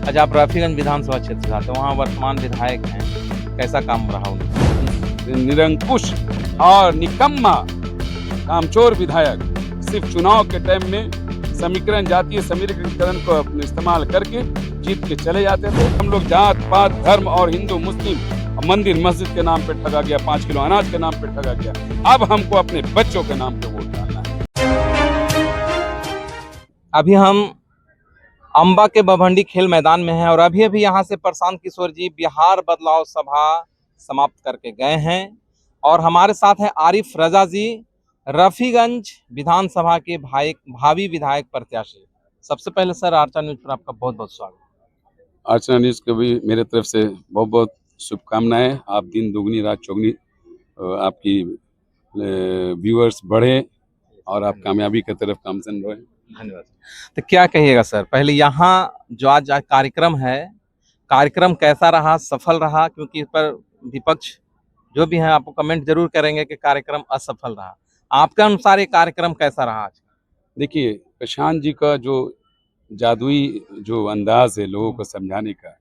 अच्छा, आप रफीगंज विधानसभा क्षेत्र से आते हैं, वहाँ वर्तमान विधायक हैं, कैसा काम रहा उनका? निरंकुश और निकम्मा कामचोर विधायक सिर्फ चुनाव के टाइम में समीकरण जातीय समीकरण को इस्तेमाल करके जीत के चले जाते थे। हम लोग जात पात धर्म और हिंदू मुस्लिम मंदिर मस्जिद के नाम पे ठगा गया, 5 किलो अनाज के नाम पे ठगा गया। अब हमको अपने बच्चों के नाम पे वोट डालना है। अभी हम अंबा के बभंडी खेल मैदान में हैं और अभी यहाँ से प्रशांत किशोर जी बिहार बदलाव सभा समाप्त करके गए हैं और हमारे साथ हैं आरिफ रजा जी, रफीगंज विधानसभा के भावी विधायक प्रत्याशी। सबसे पहले सर, आर्चा न्यूज पर आपका बहुत बहुत स्वागत। अर्चना न्यूज को भी मेरे तरफ से बहुत बहुत शुभकामनाएं। आप दिन दुगनी रात चौगनी आपकी व्यूअर्स बढ़े और आप कामयाबी की तरफ गामजन रहे। धन्यवाद। तो क्या कहिएगा सर, पहले यहाँ जो आज कार्यक्रम है, कार्यक्रम कैसा रहा, सफल रहा? क्योंकि इस पर विपक्ष जो भी है आपको कमेंट जरूर करेंगे कि कार्यक्रम असफल रहा। आपके अनुसार ये कार्यक्रम कैसा रहा आज? देखिए, प्रशांत जी का जो जादुई जो अंदाज है लोगों को समझाने का,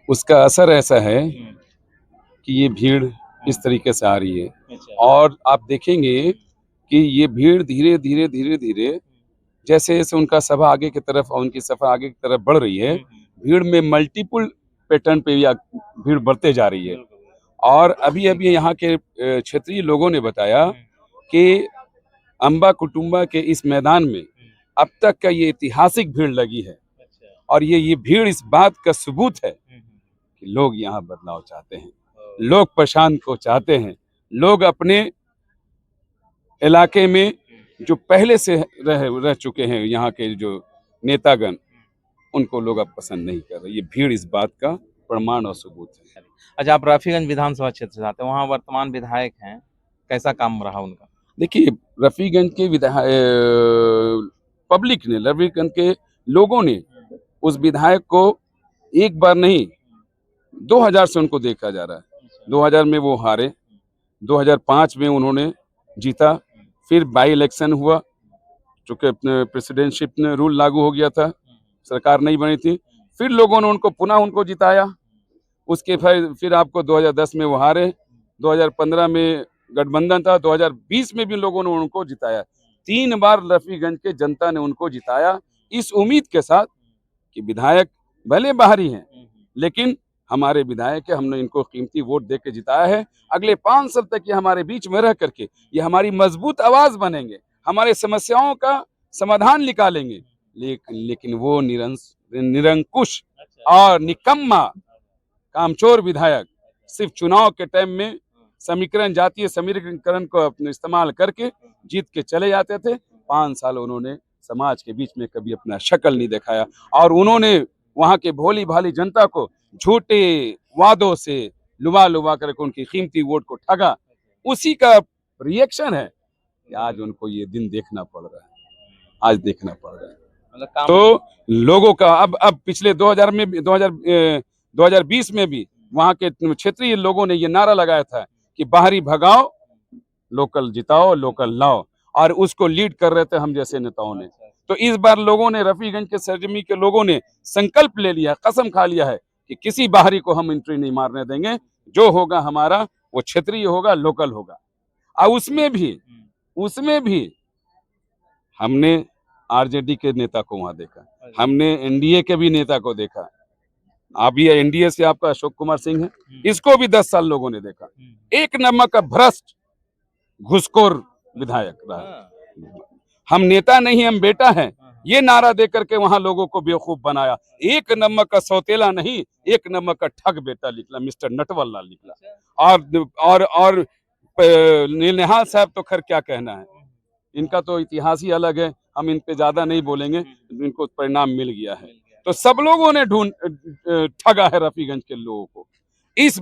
उसका असर ऐसा है कि ये भीड़ इस तरीके से आ रही है और आप देखेंगे कि ये भीड़ धीरे धीरे धीरे धीरे जैसे जैसे उनका सभा आगे की तरफ और उनकी सभा आगे की तरफ बढ़ रही है, भीड़ में मल्टीपल पैटर्न पे या भीड़ बढ़ते जा रही है। और अभी अभी यहाँ के क्षेत्रीय लोगों ने बताया कि अंबा कुटुंबा के इस मैदान में अब तक का ये ऐतिहासिक भीड़ लगी है और ये भीड़ इस बात का सबूत है कि लोग यहाँ बदलाव चाहते हैं, लोग प्रशांत को चाहते हैं, लोग अपने इलाके में जो पहले से रह चुके हैं यहाँ के जो नेतागण, उनको लोग अब पसंद नहीं कर रहे। ये भीड़ इस बात का प्रमाण और सबूत है। अच्छा, आप रफीगंज विधानसभा क्षेत्र से आते हैं, वहाँ वर्तमान विधायक हैं, कैसा काम रहा उनका? देखिए, रफीगंज के पब्लिक ने, रफीगंज के लोगों ने उस विधायक को एक बार नहीं 2000 से उनको देखा जा रहा है। 2000 में वो हारे, 2005 में उन्होंने जीता, फिर बाई इलेक्शन हुआ, चूंकि अपने प्रेसिडेंटशिप ने रूल लागू हो गया था, सरकार नहीं बनी थी, फिर लोगों ने उनको पुनः जिताया। उसके फिर आपको 2010 में वो हारे, 2015 में गठबंधन था, 2020 में भी लोगों ने उनको जिताया। 3 बार रफीगंज के जनता ने उनको जिताया, इस उम्मीद के साथ कि विधायक भले बाहरी हैं लेकिन हमारे विधायक है, हमने इनको कीमती वोट दे के जिताया है। अगले 5 साल तक ये हमारे बीच में रह करके ये हमारी मजबूत आवाज बनेंगे, हमारे समस्याओं का समाधान निकालेंगे। लेकिन वो निरंकुश और निकम्मा कामचोर विधायक सिर्फ चुनाव के टाइम में समीकरण जातीय समीकरण को इस्तेमाल करके जीत के चले जाते थे। 5 साल उन्होंने समाज के बीच में कभी अपना शक्ल नहीं दिखाया और उन्होंने वहां के भोली भाली जनता को झूठे वादों से लुभा करके उनकी कीमती वोट को ठगा। उसी का रिएक्शन है कि आज उनको ये दिन देखना पड़ रहा है, आज देखना पड़ रहा है। तो लोगों का अब पिछले 2000 में 2020 में भी वहां के क्षेत्रीय लोगों ने ये नारा लगाया था कि बाहरी भगाओ, लोकल जिताओ, लोकल लाओ, और उसको लीड कर रहे थे हम जैसे नेताओं ने। तो इस बार लोगों ने, रफीगंज के सरजमी के लोगों ने संकल्प ले लिया, कसम खा लिया है कि किसी बाहरी को हम एंट्री नहीं मारने देंगे, जो होगा हमारा वो क्षेत्रीय होगा, लोकल होगा। और उसमें भी हमने आरजेडी के नेता को वहां देखा, हमने एनडीए के भी नेता को देखा। अभी एनडीए से आपका अशोक कुमार सिंह है, इसको भी 10 साल लोगों ने देखा। एक नंबर का भ्रष्ट घुसखोर विधायक रहा। हम नेता नहीं, हम बेटा हैं, ये नारा देकर के वहां लोगों को बेवकूफ बनाया। एक नंबर का सौतेला नहीं, एक नंबर का ठग बेटा निकला, मिस्टर नटवर लाल निकला। और निहाल साहब तो खैर क्या कहना है, इनका तो इतिहास ही अलग है, हम इन पे ज्यादा नहीं बोलेंगे, इनको परिणाम मिल गया है। तो सब लोगों ने ठगा है रफीगंज के लोगों को। इस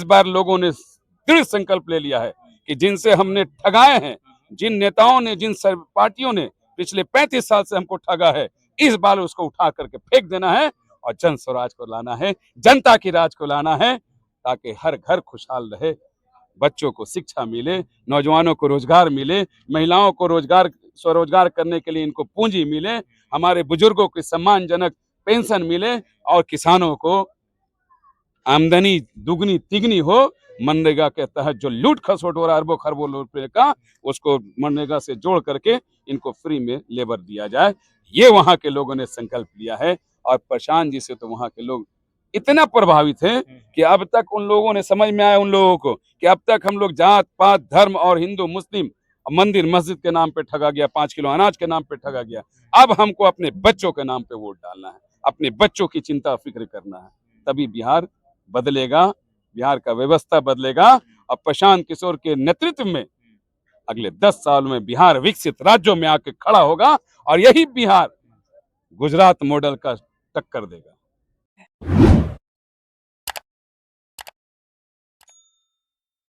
बार लोगों ने दृढ़ संकल्प ले लिया है कि जिनसे हमने ठगाए हैं, जिन नेताओं ने, जिन पार्टियों ने पिछले 35 साल से हमको ठगा है, इस बार उसको उठा करके फेंक देना है और जन स्वराज को लाना है, जनता की राज को लाना है, ताकि हर घर खुशहाल रहे, बच्चों को शिक्षा मिले, नौजवानों को रोजगार मिले, महिलाओं को स्वरोजगार करने के लिए इनको पूंजी मिले, हमारे बुजुर्गों को सम्मानजनक पेंशन मिले और किसानों को आमदनी दुगनी तिगनी हो। मनरेगा के तहत जो लूट खसोट हो रहा है अरबों खरबों रुपए का, उसको मनरेगा से जोड़ करके इनको फ्री में लेबर दिया जाए। ये वहां के लोगों ने संकल्प लिया है और प्रशांत जी से तो वहां के लोग इतना प्रभावित हैं कि अब तक उन लोगों ने समझ में आया उन लोगों को कि अब तक हम लोग जात पात धर्म और हिंदू मुस्लिम मंदिर मस्जिद के नाम पे ठगा गया, 5 किलो अनाज के नाम पे ठगा गया। अब हमको अपने बच्चों के नाम पे वोट डालना है, अपने बच्चों की चिंता फिक्र करना है, तभी बिहार बदलेगा, बिहार का व्यवस्था बदलेगा और प्रशांत किशोर के नेतृत्व में अगले 10 साल में बिहार विकसित राज्यों में आके खड़ा होगा और यही बिहार गुजरात मॉडल का टक्कर देगा।